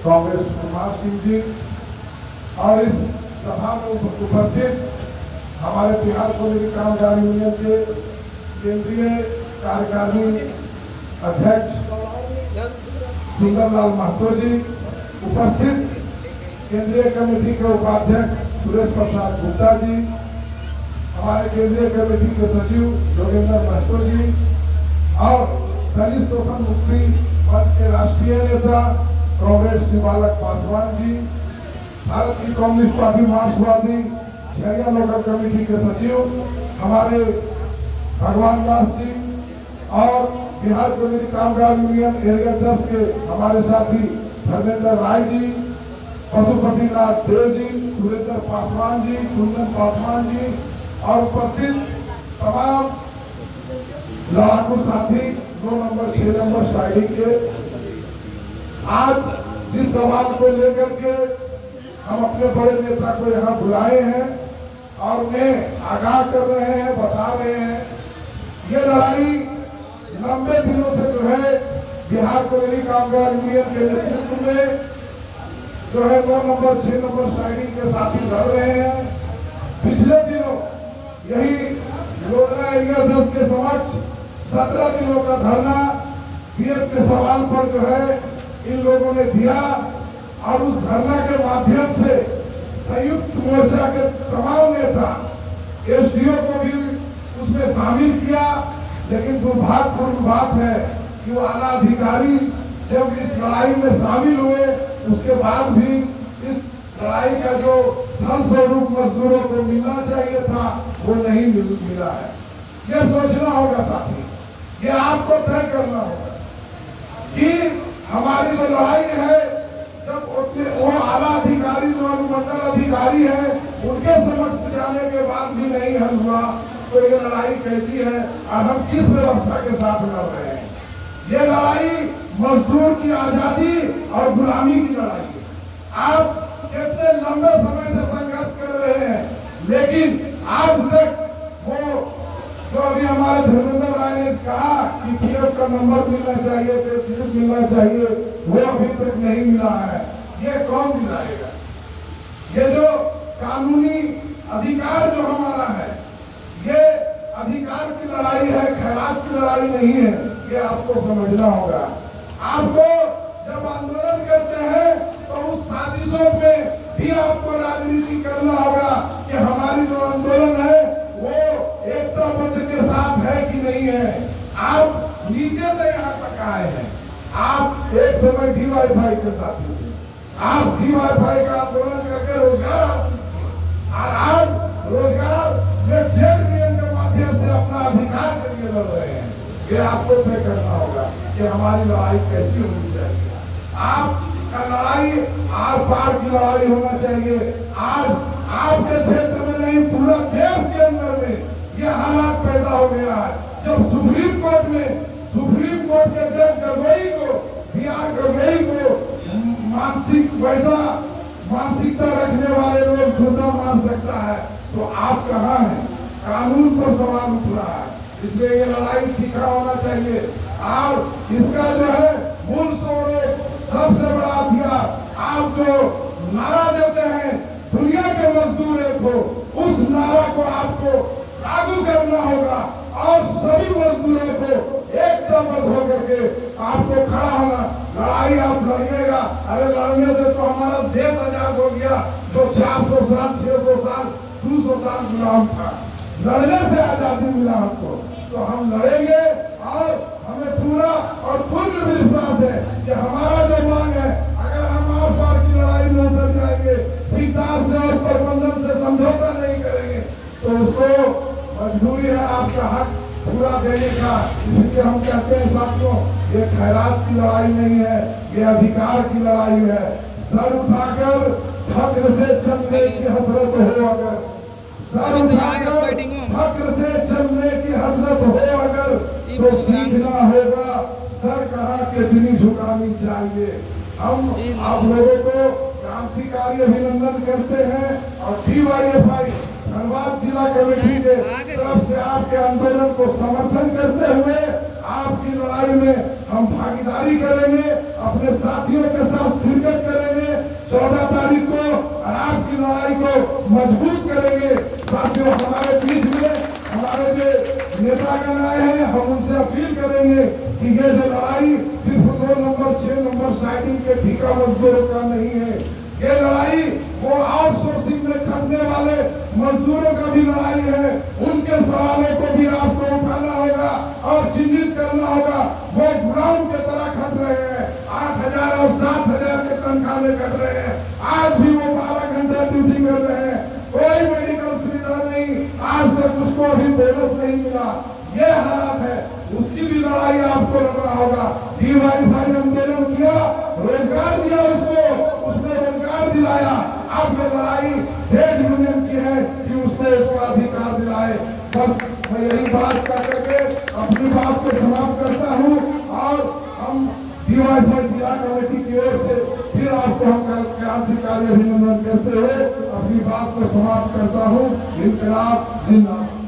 कांग्रेस कुमार सिंह जी और इस सभा में उपस्थित हमारे बिहार कोयला कामगार यूनियन के केंद्रीय कार्यकारिणी अध्यक्ष सुंदरलाल महतो जी, उपस्थित केंद्रीय कमेटी के उपाध्यक्ष सुरेश प्रसाद गुप्ता जी, हमारे केंद्रीय कमेटी के सचिव योगेंद्र महतो जी और दलित शोषण मुक्ति मंच के राष्ट्रीय नेता कांग्रेस शिवालक पासवान जी, भारतीय कम्युनिस्ट पार्टी मार्क्सवादी झरिया लोकल कमेटी के सचिव हमारे भगवान दास जी और बिहार कोयला कामगार यूनियन एरिया 10 के हमारे साथी धर्मेंद्र राय जी, पशुपति नाथ देव जी, सुरेंद्र पासवान जी, कुंदन पासवान जी और उपस्थित तमाम लड़ाकू साथी 2 नंबर 6 नंबर साइडी के। आज जिस सवाल को लेकर के हम अपने बड़े नेता को यहाँ बुलाए हैं और उन्हें आगाह कर रहे हैं, बता रहे हैं, ये लड़ाई लंबे दिनों से जो है बिहार कोयला कामगार यूनियन के नेतृत्व में जो है 2 नंबर 6 नंबर साइडी के साथी लड़ रहे हैं। पिछले दिनों यही योजना एरिया 10 के समक्ष 17 दिनों का धरना पीएफ के सवाल पर जो है इन लोगों ने दिया और उस धरना के माध्यम से संयुक्त मोर्चा के तमाम नेता एसडीओ को भी उसमें शामिल किया। लेकिन दुर्भाग्यपूर्ण बात है कि वो आला अधिकारी जब इस लड़ाई में शामिल हुए उसके बाद भी इस लड़ाई का जो फल स्वरूप मजदूरों को मिलना चाहिए था वो नहीं मिला है। ये सोचना होगा साथी, ये आपको तय करना होगा कि हमारी जो लड़ाई है, जब वो आला अधिकारी जो अनुमंडल अधिकारी है उनके समक्ष जाने के बाद भी नहीं हल हुआ तो ये लड़ाई कैसी है और हम किस व्यवस्था के साथ लड़ रहे हैं। ये लड़ाई मजदूर की आजादी और गुलामी की लड़ाई है। आप कितने लंबे समय से संघर्ष कर रहे हैं, लेकिन आज तक वो जो अभी हमारे धर्मेंद्र राय ने कहा कि पीएफ का नंबर मिलना चाहिए, पे स्लिप मिलना चाहिए, वो अभी तक नहीं मिला है। ये कौन दिलाएगा? ये जो कानूनी अधिकार जो हमारा है, ये अधिकार की लड़ाई है, खैरात की लड़ाई नहीं है। ये आपको समझना होगा। आपको जब आंदोलन करते हैं तो उस साजिशों में भी आपको राजनीति करना होगा कि हमारी जो आंदोलन है वो एकता बंध के साथ है कि नहीं है। आप नीचे से यहाँ तक आए हैं। आप एक समय डीवाईफाई के साथ थे, आप डीवाईफाई का आंदोलन करके रोजगार और आज रोजगार में जेल नियम के माध्यम से अपना अधिकार के लिए लड़ रहे हैं। ये आपको तय करना होगा कि हमारी लड़ाई कैसी होनी चाहिए। आपका लड़ाई आर पार की लड़ाई होना चाहिए। आज आपके क्षेत्र में नहीं, पूरा देश के अंदर में ये हालात पैदा हो गया है। जब सुप्रीम कोर्ट के जज गगोई को, बिहार गगोई को मानसिकता रखने वाले लोग जूता मार सकता है तो आप कहाँ हैं? कानून पर सवाल उठ रहा है। इसलिए ये लड़ाई तीखा होना चाहिए और इसका जो है मूल स्वरूप सबसे बड़ा हथियार, आप जो नारा देते हैं दुनिया के मजदूर एक हो, उस नारा को आपको लागू करना होगा और सभी मजदूरों को एकताबद्ध होकर के आपको खड़ा होना। लड़ाई आप लड़िएगा। अरे लड़ने से तो हमारा देश आजाद हो गया, जो 400 साल 600 साल 200 साल गुलाम था। लड़ने से आजादी मिला हमको, तो हम लड़ेंगे और हमें पूरा और पूर्ण विश्वास है कि हमारा जो मांग है, अगर हम आर पार की लड़ाई में उतर जाएंगे, ठेकेदार से और प्रबंधन से समझौता नहीं करेंगे तो उसको मजबूरी है आपका हक पूरा देने का। इसलिए हम कहते हैं साथियों, ये खैरात की लड़ाई नहीं है, ये अधिकार की लड़ाई है। सर उठाकर फक्र से चलने की हसरत हो, अगर सर उठाकर फक्र से चलने की हसरत हो अगर, तो सीखना होगा सर कहाँ कितनी झुकानी चाहिए। हम आप लोगों को क्रांतिकारी अभिनंदन करते हैं और डीवाईएफआई धनबाद जिला कमेटी के तरफ से आपके आंदोलन को समर्थन करते हुए आपकी लड़ाई में हम भागीदारी करेंगे, अपने साथियों के साथ शिरकत करेंगे। मजबूत करेंगे। साथियों, हमारे बीच में हमारे जो नेतागण आए हैं, हम उनसे अपील करेंगे कि ये जो लड़ाई सिर्फ 2 नंबर 6 नंबर साइडिंग के ठेका मजदूरों का नहीं है, ये लड़ाई वो आउटसोर्सिंग में खटने वाले मजदूरों का भी लड़ाई है। उनके सवालों को भी आपको उठाना होगा और चिन्हित करना होगा। वो गुलाम की तरह खट रहे हैं, 8,000 और 7,000 के तनख्वाह में खट रहे हैं। आज भी वो 12 घंटे ड्यूटी कर रहे हैं, कोई मेडिकल सुविधा नहीं, आज तक उसको अभी बोनस नहीं मिला। ये हालात है, उसकी भी लड़ाई आपको लड़ना होगा। DY5 आंदोलन किया, रोजगार दिया उसको, उसने रोजगार दिलाया। आप ये लड़ाई ट्रेड यूनियन की है कि उसको अधिकार दिलाए। बस मैं यही बात कर करके अपनी बात को समाप्त करता हूँ और हम DY5 जिला कमेटी की ओर से फिर आपको हम क्रांतिकारी अभिनंदन करते हुए अपनी बात को समाप्त करता हूँ। इंकलाब जिंदाबाद।